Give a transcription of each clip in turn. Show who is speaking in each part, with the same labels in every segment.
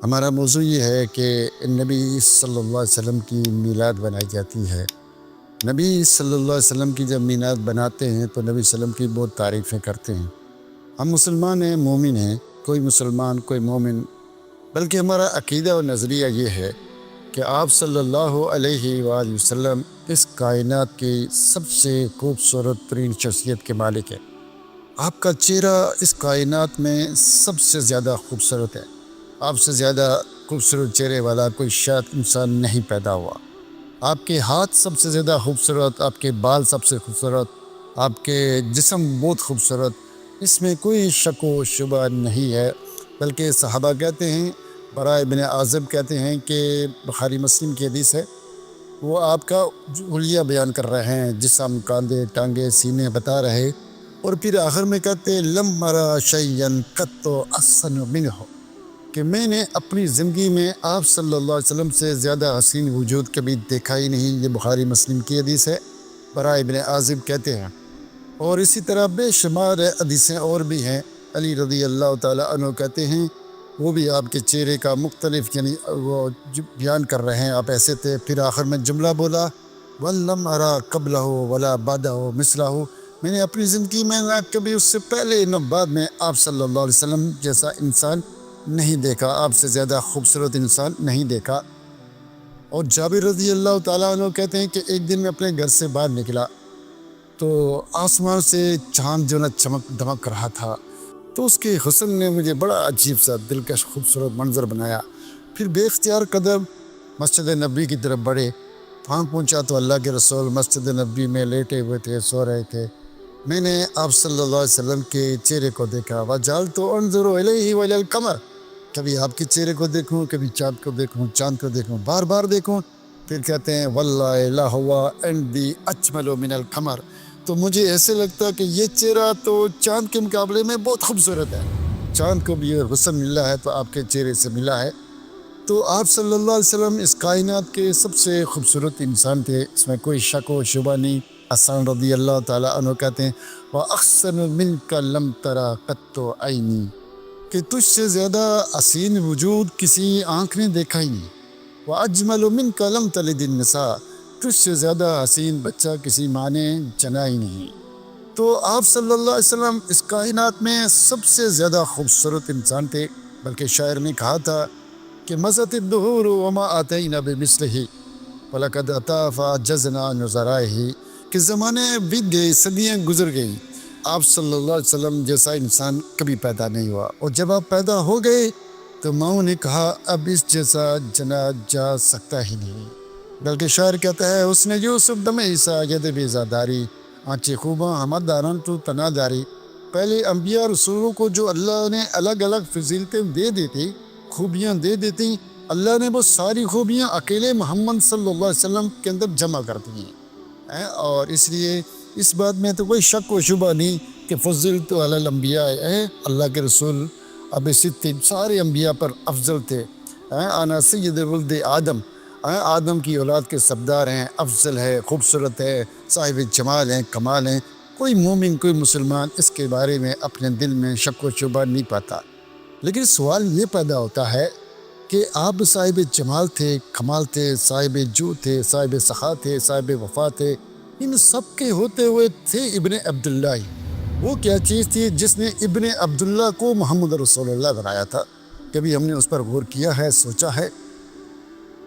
Speaker 1: ہمارا موضوع یہ ہے کہ نبی صلی اللہ علیہ وسلم کی میلاد بنائی جاتی ہے۔ نبی صلی اللہ علیہ وسلم کی جب میلاد بناتے ہیں تو نبی صلی اللہ علیہ وسلم کی بہت تعریفیں کرتے ہیں۔ ہم مسلمان ہیں، مومن ہیں، کوئی مسلمان کوئی مومن، بلکہ ہمارا عقیدہ اور نظریہ یہ ہے کہ آپ صلی اللہ علیہ وآلہ وسلم اس کائنات کی سب سے خوبصورت ترین شخصیت کے مالک ہیں۔ آپ کا چہرہ اس کائنات میں سب سے زیادہ خوبصورت ہے۔ آپ سے زیادہ خوبصورت چہرے والا کوئی شاید انسان نہیں پیدا ہوا۔ آپ کے ہاتھ سب سے زیادہ خوبصورت، آپ کے بال سب سے خوبصورت، آپ کے جسم بہت خوبصورت، اس میں کوئی شک و شبہ نہیں ہے۔ بلکہ صحابہ کہتے ہیں، براء ابن عازب کہتے ہیں کہ بخاری مسلم کی حدیث ہے، وہ آپ کا حلیہ بیان کر رہے ہیں، جسم، کاندھے، ٹانگے، سینے بتا رہے، اور پھر آخر میں کہتے ہیں لم ارى شيئا قط احسن منه، کہ میں نے اپنی زندگی میں آپ صلی اللہ علیہ وسلم سے زیادہ حسین وجود کبھی دیکھا ہی نہیں۔ یہ بخاری مسلم کی حدیث ہے، براء ابن عازب کہتے ہیں۔ اور اسی طرح بے شمار حدیثیں اور بھی ہیں۔ علی رضی اللہ تعالیٰ عنہ کہتے ہیں، وہ بھی آپ کے چہرے کا مختلف وہ بیان کر رہے ہیں، آپ ایسے تھے۔ پھر آخر میں جملہ بولا وَلَمْ أَرَى قَبْلَهُ وَلَا بَعْدَهُ مِثْلَهُ، میں نے اپنی زندگی میں نہ کبھی اس سے پہلے نہ بعد میں آپ صلی اللہ علیہ وسلم جیسا انسان نہیں دیکھا، آپ سے زیادہ خوبصورت انسان نہیں دیکھا۔ اور جابر رضی اللہ تعالیٰ عنہ کہتے ہیں کہ ایک دن میں اپنے گھر سے باہر نکلا تو آسمان سے چاند جو نا چمک دمک رہا تھا، تو اس کے حسن نے مجھے بڑا عجیب سا دلکش خوبصورت منظر بنایا۔ پھر بے اختیار قدم مسجد نبی کی طرف بڑھے، وہاں پہنچا تو اللہ کے رسول مسجد نبی میں لیٹے ہوئے تھے، سو رہے تھے۔ میں نے آپ صلی اللہ علیہ وسلم کے چہرے کو دیکھا، وَجَعَلْتُ أَنْظُرُ إِلَيْهِ وَإِلَى الْقَمَرِ، کبھی آپ کے چہرے کو دیکھوں، کبھی چاند کو دیکھوں، چاند کو دیکھوں، بار بار دیکھوں۔ پھر کہتے ہیں وَاللَّهِ لَهُوَ عِنْدِي أَجْمَلُ مِنَ الْقَمَرِ، تو مجھے ایسے لگتا کہ یہ چہرہ تو چاند کے مقابلے میں بہت خوبصورت ہے۔ چاند کو بھی یہ حسن ملا ہے تو آپ کے چہرے سے ملا ہے۔ تو آپ صلی اللہ علیہ وسلم اس کائنات کے سب سے خوبصورت انسان تھے، اس میں کوئی شک و شبہ نہیں۔ حسن رضی اللہ تعالیٰ عنہ کہتے ہیں وَأَحْسَنُ مِنْكَ لَمْ تَرَ قَطُّ عَيْنِي، کہ تجھ سے زیادہ حسین وجود کسی آنکھ نے دیکھا ہی نہیں۔ وَأَجْمَلُ مِنْكَ لَمْ تَلِدِ النِّسَاء، تجھ سے زیادہ حسین بچہ کسی ماں نے جنا ہی نہیں۔ تو آپ صلی اللہ علیہ وسلم اس کائنات میں سب سے زیادہ خوبصورت انسان تھے۔ بلکہ شاعر نے کہا تھا کہ مَضَتِ الدُّهُورُ وَمَا أَتَيْنَا بِمِثْلِهِ وَلَقَدْ أَتَىٰ فَعَجَّزْنَا عَنْ نُظَرَائِهِ، کہ زمانے بیت گئے، صدیاں گزر گئیں، آپ صلی اللہ علیہ وسلم جیسا انسان کبھی پیدا نہیں ہوا، اور جب آپ پیدا ہو گئے تو ماؤں نے کہا اب اس جیسا جنا جا سکتا ہی نہیں۔ بلکہ شاعر کہتا ہے اس نے یوسف دم عیسیٰ ید بیزاداری آنچے خوباں ہمت داران تو تنا داری، پہلے انبیاء رسولوں کو جو اللہ نے الگ الگ فضیلتیں دے دیتی، خوبیاں دے دیتی، اللہ نے وہ ساری خوبیاں اکیلے محمد صلی اللہ علیہ وسلم کے اندر جمع کر دی ہیں۔ اور اس لیے اس بات میں تو کوئی شک و شبہ نہیں کہ فضلت علی الانبیاء، اللہ کے رسول اب ست سارے انبیاء پر افضل تھے۔ انا سید ولد آدم، آدم کی اولاد کے سردار ہیں، افضل ہے، خوبصورت ہے، صاحب جمال ہیں، کمال ہیں۔ کوئی مومن کوئی مسلمان اس کے بارے میں اپنے دل میں شک و شبہ نہیں پاتا۔ لیکن سوال یہ پیدا ہوتا ہے کہ آپ صاحب جمال تھے، کمال تھے، صاحب جو تھے، صاحب سخا تھے، صاحب وفا تھے، ان سب کے ہوتے ہوئے تھے ابن عبداللہ ہی۔ وہ کیا چیز تھی جس نے ابن عبداللہ کو محمد رسول اللہ بنایا تھا؟ کبھی ہم نے اس پر غور کیا ہے، سوچا ہے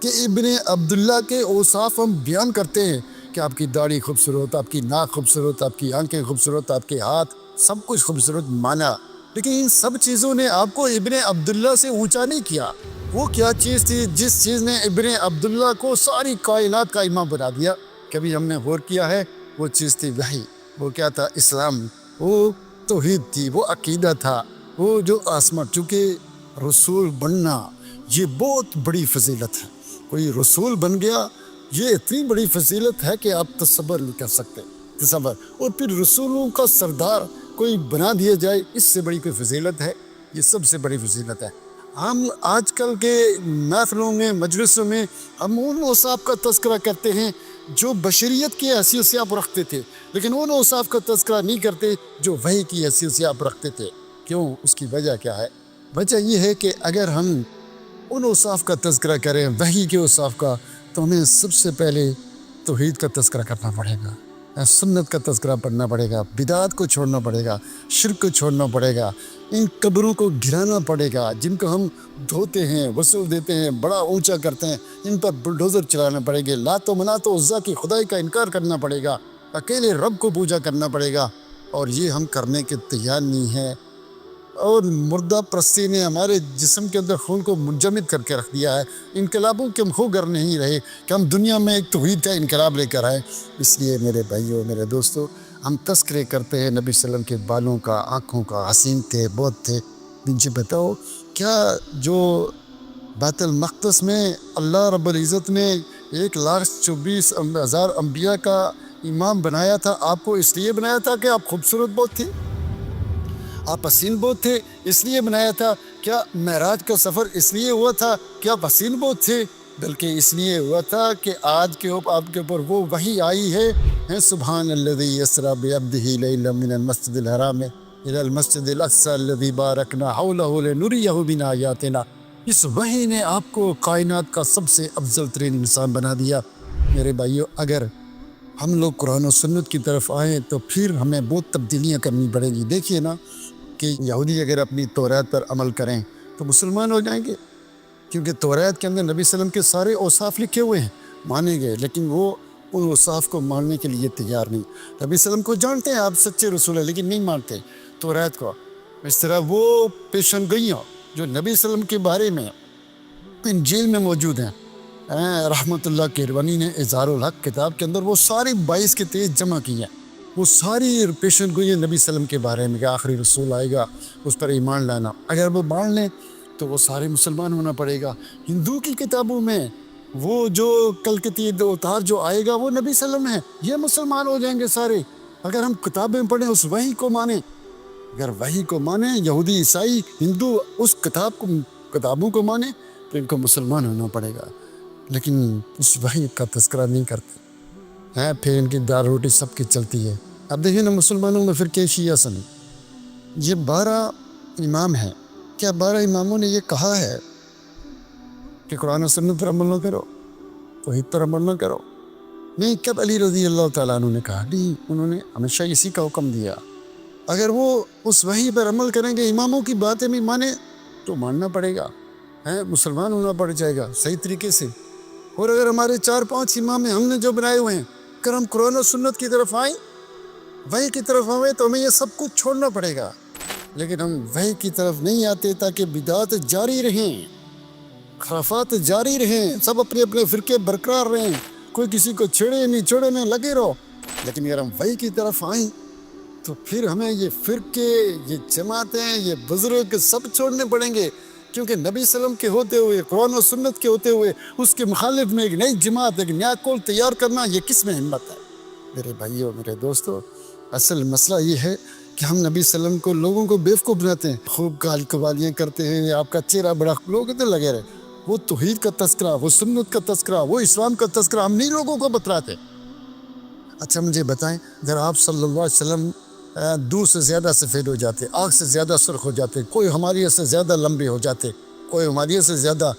Speaker 1: کہ ابن عبداللہ کے اوصاف ہم بیان کرتے ہیں کہ آپ کی داڑھی خوبصورت، آپ کی ناک خوبصورت، آپ کی آنکھیں خوبصورت، آپ کے ہاتھ، سب کچھ خوبصورت مانا، لیکن ان سب چیزوں نے آپ کو ابن عبداللہ سے اونچا نہیں کیا۔ وہ کیا چیز تھی جس چیز نے ابن عبداللہ کو ساری کائنات کا امام بنا دیا؟ کبھی ہم نے غور کیا ہے؟ وہ چیز تھی وحی۔ وہ کیا تھا؟ اسلام، وہ توحید تھی، وہ عقیدہ تھا، وہ جو آسمان، چونکہ رسول بننا یہ بہت بڑی فضیلت ہے۔ کوئی رسول بن گیا یہ اتنی بڑی فضیلت ہے کہ آپ تصور نہیں کر سکتے، تصور۔ اور پھر رسولوں کا سردار کوئی بنا دیا جائے، اس سے بڑی کوئی فضیلت ہے؟ یہ سب سے بڑی فضیلت ہے۔ ہم آج کل کے محفلوں میں، مجلسوں میں ہم ان اوصاف کا تذکرہ کرتے ہیں جو بشریت کی حیثیت سے آپ رکھتے تھے، لیکن ان اوصاف کا تذکرہ نہیں کرتے جو وحی کی حیثیت سے آپ رکھتے تھے۔ کیوں؟ اس کی وجہ کیا ہے؟ وجہ یہ ہے کہ اگر ہم ان اوصاف کا تذکرہ کریں وحی کے اوصاف کا، تو ہمیں سب سے پہلے توحید کا تذکرہ کرنا پڑے گا، سنت کا تذکرہ پڑھنا پڑے گا، بدعات کو چھوڑنا پڑے گا، شرک کو چھوڑنا پڑے گا، ان قبروں کو گرانا پڑے گا جن کو ہم دھوتے ہیں، غسل دیتے ہیں، بڑا اونچا کرتے ہیں، ان پر بلڈوزر چلانا پڑے گا، لات و منات و عزا کی خدائی کا انکار کرنا پڑے گا، اکیلے رب کو پوجا کرنا پڑے گا، اور یہ ہم کرنے کے تیار نہیں ہیں۔ اور مردہ پرستی نے ہمارے جسم کے اندر خون کو منجمد کر کے رکھ دیا ہے۔ انقلابوں کے ہم خوگر نہیں رہے کہ ہم دنیا میں ایک توحید کا انقلاب لے کر آئے۔ اس لیے میرے بھائیوں، میرے دوستو، ہم تذکرے کرتے ہیں نبی صلی اللہ علیہ وسلم کے بالوں کا، آنکھوں کا، حسین تھے، بہت تھے۔ مجھے بتاؤ، کیا جو بیت المقدس میں اللہ رب العزت نے 1,24,000 انبیاء کا امام بنایا تھا، آپ کو اس لیے بنایا تھا کہ آپ خوبصورت بہت تھے، آپ حسین بہت تھے اس لیے بنایا تھا؟ کیا معراج کا سفر اس لیے ہوا تھا کہ آپ حسین بہت تھے؟ بلکہ اس لیے ہوا تھا کہ آج کے آپ کے اوپر وہ وحی آئی ہے، سبحان الذی اسریٰ بعبدہ لیلا من المسجد الحرام الی المسجد الاقصی الذی بارکنا حولہ لنریہ من آیاتنا۔ اس وحی نے آپ کو کائنات کا سب سے افضل ترین انسان بنا دیا۔ میرے بھائیو، اگر ہم لوگ قرآن و سنت کی طرف آئیں تو پھر ہمیں بہت تبدیلیاں کرنی پڑے گی۔ دیکھیے نا کہ یہودی اگر اپنی توریت پر عمل کریں تو مسلمان ہو جائیں گے، کیونکہ توریت کے اندر نبی صلی اللہ علیہ وسلم کے سارے اوصاف لکھے ہوئے ہیں، مانیں گے، لیکن وہ ان اوصاف کو ماننے کے لیے تیار نہیں۔ نبی صلی اللہ علیہ وسلم کو جانتے ہیں آپ سچے رسول ہیں، لیکن نہیں مانتے توریت کو۔ اس طرح وہ پیشن گوئیاں جو نبی صلی اللہ علیہ وسلم کے بارے میں انجیل میں موجود ہیں، رحمت اللہ کیروانی نے اظہار الحق کتاب کے اندر وہ ساری 22 کے تیز جمع کی ہیں، وہ ساری پیشن گوئی نبی صلی اللہ علیہ وسلم کے بارے میں کہ آخری رسول آئے گا، اس پر ایمان لانا۔ اگر وہ مان لیں تو وہ سارے مسلمان ہونا پڑے گا۔ ہندو کی کتابوں میں وہ جو کل کے تیر اتار جو آئے گا وہ نبی صلی اللہ علیہ وسلم ہے، یہ مسلمان ہو جائیں گے سارے۔ اگر ہم کتابیں پڑھیں، اس وحی کو مانیں، اگر وحی کو مانیں، یہودی عیسائی ہندو اس کتابوں کو مانیں تو ان کو مسلمان ہونا پڑے گا، لیکن اس وحی کا تذکرہ نہیں کرتے ہیں، پھر ان کی دال روٹی سب کی چلتی ہے۔ اب دیکھیں نا مسلمانوں میں پھر کے شیعہ سن، یہ 12 امام ہیں، کیا 12 اماموں نے یہ کہا ہے کہ قرآن و سنت پر عمل نہ کرو، توحید پر عمل نہ کرو؟ نہیں، کب علی رضی اللہ تعالیٰ عنہ نے کہا؟ نہیں، انہوں نے ہمیشہ اسی کا حکم دیا۔ اگر وہ اس وحی پر عمل کریں گے، اماموں کی باتیں بھی مانیں تو ماننا پڑے گا، مسلمان ہونا پڑ جائے گا صحیح طریقے سے۔ اور اگر ہمارے 4-5 امام ہیں ہم نے جو بنائے ہوئے ہیں، اگر ہم قرآن و سنت کی طرف آئیں، وحی کی طرف آئیں، تو ہمیں یہ سب کچھ چھوڑنا پڑے گا، لیکن ہم وحی کی طرف نہیں آتے تاکہ بدعات جاری رہیں، خرافات جاری رہیں، سب اپنے اپنے فرقے برقرار رہیں، کوئی کسی کو چھیڑے نہیں، چھوڑے نہیں، لگے رہو۔ لیکن اگر ہم وحی کی طرف آئیں تو پھر ہمیں یہ فرقے، یہ جماعتیں، یہ بزرگ سب چھوڑنے پڑیں گے، کیونکہ نبی صلی اللہ علیہ وسلم کے ہوتے ہوئے، قرآن و سنت کے ہوتے ہوئے، اس کے مخالف میں ایک نئی جماعت، ایک نیا قول تیار کرنا، یہ کس میں ہمت ہے؟ میرے بھائیوں، میرے دوستو، اصل مسئلہ یہ ہے کہ ہم نبی صلی اللہ علیہ وسلم کو لوگوں کو بیوقوف بناتے ہیں، خوب گال قوالیاں کرتے ہیں، آپ کا چہرہ بڑا، لوگ ادھر لگے رہے۔ وہ توحید کا تذکرہ، وہ سنت کا تذکرہ، وہ اسلام کا تذکرہ ہم نہیں لوگوں کو بتلاتے۔ اچھا مجھے بتائیں، اگر آپ صلی اللہ علیہ وسلم دودھ سے زیادہ سفید ہو جاتے، آنکھ سے زیادہ سرخ ہو جاتے، کوئی ہماری سے زیادہ لمبے ہو جاتے، کوئی ہماری سے زیادہ،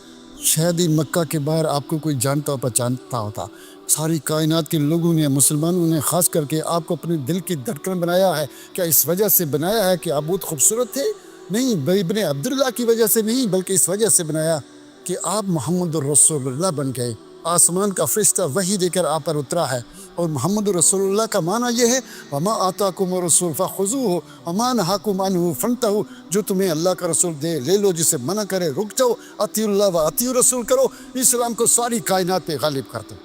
Speaker 1: شاید ہی مکہ کے باہر آپ کو کوئی جانتا و پہچانتا ہوتا۔ ساری کائنات کے لوگوں نے، مسلمانوں نے خاص کر کے آپ کو اپنے دل کی دھڑکن بنایا ہے، کیا اس وجہ سے بنایا ہے کہ آپ بہت خوبصورت تھے؟ نہیں، ابن عبداللہ کی وجہ سے نہیں، بلکہ اس وجہ سے بنایا کہ آپ محمد الرسول اللہ بن گئے، آسمان کا فرشتہ وحی دے کر آپ پر اترا ہے۔ اور محمد رسول اللہ کا معنی یہ ہے، وما آتاکم الرسول فخذوہ وما نہاکم عنہ فانتہوا، جو تمہیں اللہ کا رسول دے لے لو، جسے منع کرے رک جاؤ، اطیعوا اللہ و اطیعوا رسول کرو، اسلام کو ساری کائنات پہ غالب کر دو۔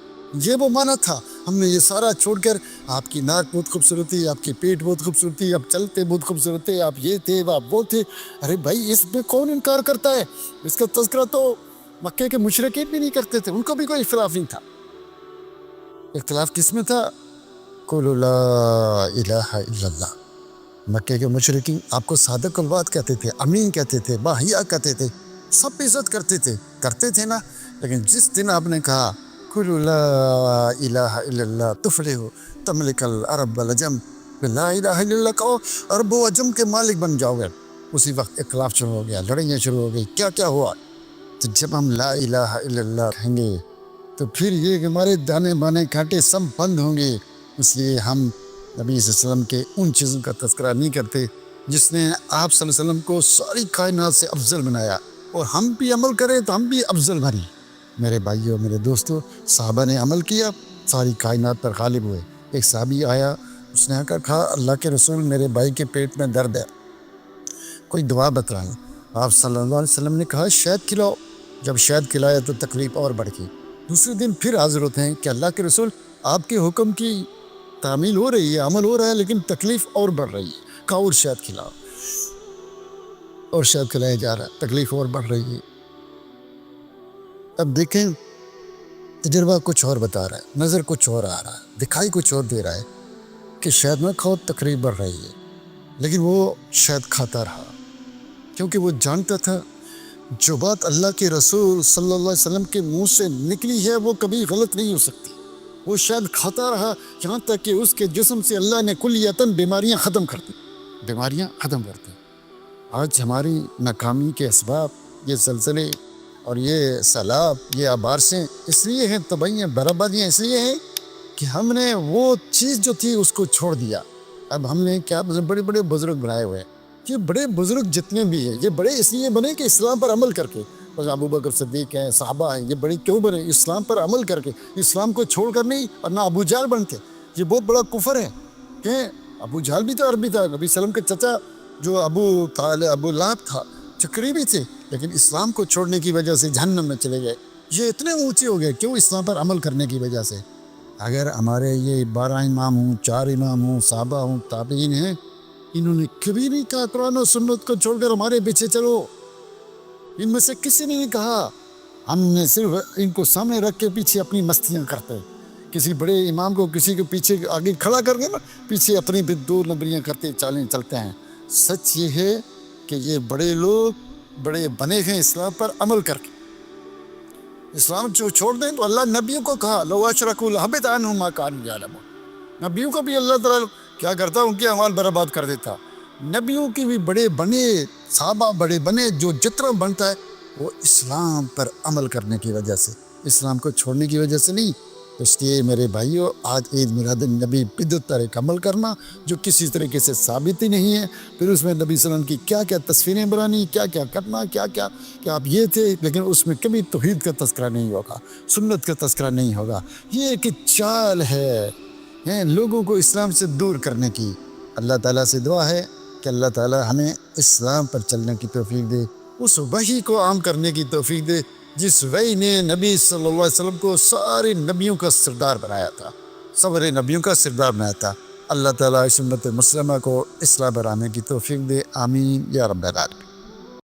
Speaker 1: یہ وہ معنی تھا۔ ہم نے یہ سارا چھوڑ کر، آپ کی ناک بہت خوبصورت تھی، آپ کی پیٹ بہت خوبصورت تھی، آپ چلتے بہت خوبصورت تھے، آپ یہ تھے، آپ وہ تھے۔ ارے بھائی، اس میں کون انکار کرتا ہے؟ اس کا تذکرہ تو مکے کے مشرکین بھی نہیں کرتے تھے، ان کو بھی کوئی اختلاف نہیں تھا۔ اختلاف کس میں تھا؟ قولوا لا الہ الا اللہ۔ مکے کے مشرکین آپ کو صادق الوعد کہتے تھے، امین کہتے تھے، باحیا کہتے تھے، سب عزت کرتے تھے نا۔ لیکن جس دن آپ نے کہا قولوا لا الہ الا اللہ تفلحوا تملک العرب والعجم، لا الہ الا اللہ کہو، عرب و عجم کے مالک بن جاؤ گے، اسی وقت اختلاف شروع ہو گیا، لڑائیاں شروع ہو گئی، کیا کیا ہوا؟ تو جب ہم لا الہ الا اللہ کہیں گے تو پھر یہ کہ ہمارے دانے بانے کانٹے سب بند ہوں گے. اس لیے ہم نبی صلی اللہ علیہ وسلم کے ان چیزوں کا تذکرہ نہیں کرتے جس نے آپ صلی اللہ علیہ وسلم کو ساری کائنات سے افضل بنایا, اور ہم بھی عمل کریں تو ہم بھی افضل بنیں. میرے بھائیوں, میرے دوستوں, صحابہ نے عمل کیا, ساری کائنات پر غالب ہوئے. ایک صحابی آیا, اس نے آ کر کہا اللہ کے رسول میرے بھائی کے پیٹ میں درد ہے, کوئی دعا بتلائیں. آپ صلی اللہ علیہ وسلم نے کہا شہد کھلاؤ. جب شہد کھلایا تو تکلیف اور بڑھ گئی. دوسرے دن پھر حاضر ہوتے ہیں کہ اللہ کے رسول آپ کے حکم کی تعمیل ہو رہی ہے, عمل ہو رہا ہے, لیکن تکلیف اور بڑھ رہی ہے. کہا اور شہد کھلاؤ, اور شہد کھلایا جا رہا ہے, تکلیف اور بڑھ رہی ہے. اب دیکھیں تجربہ کچھ اور بتا رہا ہے, نظر کچھ اور آ رہا ہے, دکھائی کچھ اور دے رہا ہے کہ شہد نہ کھاؤ تکلیف بڑھ رہی ہے, لیکن وہ شہد کھاتا رہا کیونکہ وہ جانتا تھا جو بات اللہ کے رسول صلی اللہ علیہ وسلم کے منہ سے نکلی ہے وہ کبھی غلط نہیں ہو سکتی. وہ شہد کھاتا رہا یہاں تک کہ اس کے جسم سے اللہ نے کلیتاً بیماریاں ختم کر دی, بیماریاں ختم کر دی. آج ہماری ناکامی کے اسباب یہ زلزلے اور یہ سیلاب, یہ عبارسیں اس لیے ہیں, تباہیاں بربادیاں اس لیے ہیں کہ ہم نے وہ چیز جو تھی اس کو چھوڑ دیا. اب ہم نے کیا بڑے بڑے بزرگ بنائے ہوئے ہیں. یہ بڑے بزرگ جتنے بھی ہیں یہ بڑے اس لیے بنے کہ اسلام پر عمل کر کے, ابو بکر صدیق ہیں, صحابہ ہیں, یہ بڑے کیوں بنے؟ اسلام پر عمل کر کے, اسلام کو چھوڑ کر نہیں. اور نہ ابو جہل بنتے, یہ بہت بڑا کفر ہے. کہ ابو جہل بھی تو عربی تھا, نبی صلی اللہ علیہ وسلم کے چچا جو ابو لہب تھا چکری تھے, لیکن اسلام کو چھوڑنے کی وجہ سے جہنم میں چلے گئے. یہ اتنے اونچے ہو گئے کیوں؟ اسلام پر عمل کرنے کی وجہ سے. اگر ہمارے یہ 12 امام ہوں, 4 امام ہوں, صحابہ ہوں, تابعین ہیں, انہوں نے کبھی نہیں کہا قرآن و سنت کو چھوڑ کر ہمارے پیچھے چلو. ان میں سے کسی نے نہیں کہا. ہم نے صرف ان کو سامنے رکھ کے پیچھے اپنی مستیاں کرتے, کسی بڑے امام کو کسی کے پیچھے آگے کھڑا کر کے نا پیچھے اپنی بھی دو نمبریاں کرتے چلتے ہیں. سچ یہ ہے کہ یہ بڑے لوگ بڑے بنے ہیں اسلام پر عمل کر کے. اسلام جو چھوڑ دیں تو اللہ نبیوں کو کہا لو اشرکوا لحبط عنہم ما کانوا یعملون. نبیوں کو بھی اللہ تعالیٰ کیا کرتا, ان کے اعمال برباد کر دیتا. نبیوں کی بھی بڑے بنے, صحابہ بڑے بنے, جو جتنا بنتا ہے وہ اسلام پر عمل کرنے کی وجہ سے, اسلام کو چھوڑنے کی وجہ سے نہیں. اس لیے میرے بھائیوں, آج عید میلاد النبی بدعت پر ایک عمل کرنا جو کسی طریقے سے ثابت ہی نہیں ہے. پھر اس میں نبی صلی اللہ علیہ وسلم کی کیا کیا تصویریں بنانی, کیا کیا کرنا, کیا کیا کہ آپ یہ تھے, لیکن اس میں کبھی توحید کا تذکرہ نہیں ہوگا, سنت کا تذکرہ نہیں ہوگا. یہ ایک چال ہے لوگوں کو اسلام سے دور کرنے کی. اللہ تعالیٰ سے دعا ہے کہ اللہ تعالیٰ ہمیں اسلام پر چلنے کی توفیق دے, اس وحی کو عام کرنے کی توفیق دے جس وحی نے نبی صلی اللہ علیہ وسلم کو سارے نبیوں کا سردار بنایا تھا, سارے نبیوں کا سردار بنایا تھا. اللہ تعالیٰ اس امت مسلمہ کو اسلام پر آنے کی توفیق دے, آمین یا رب العالمین.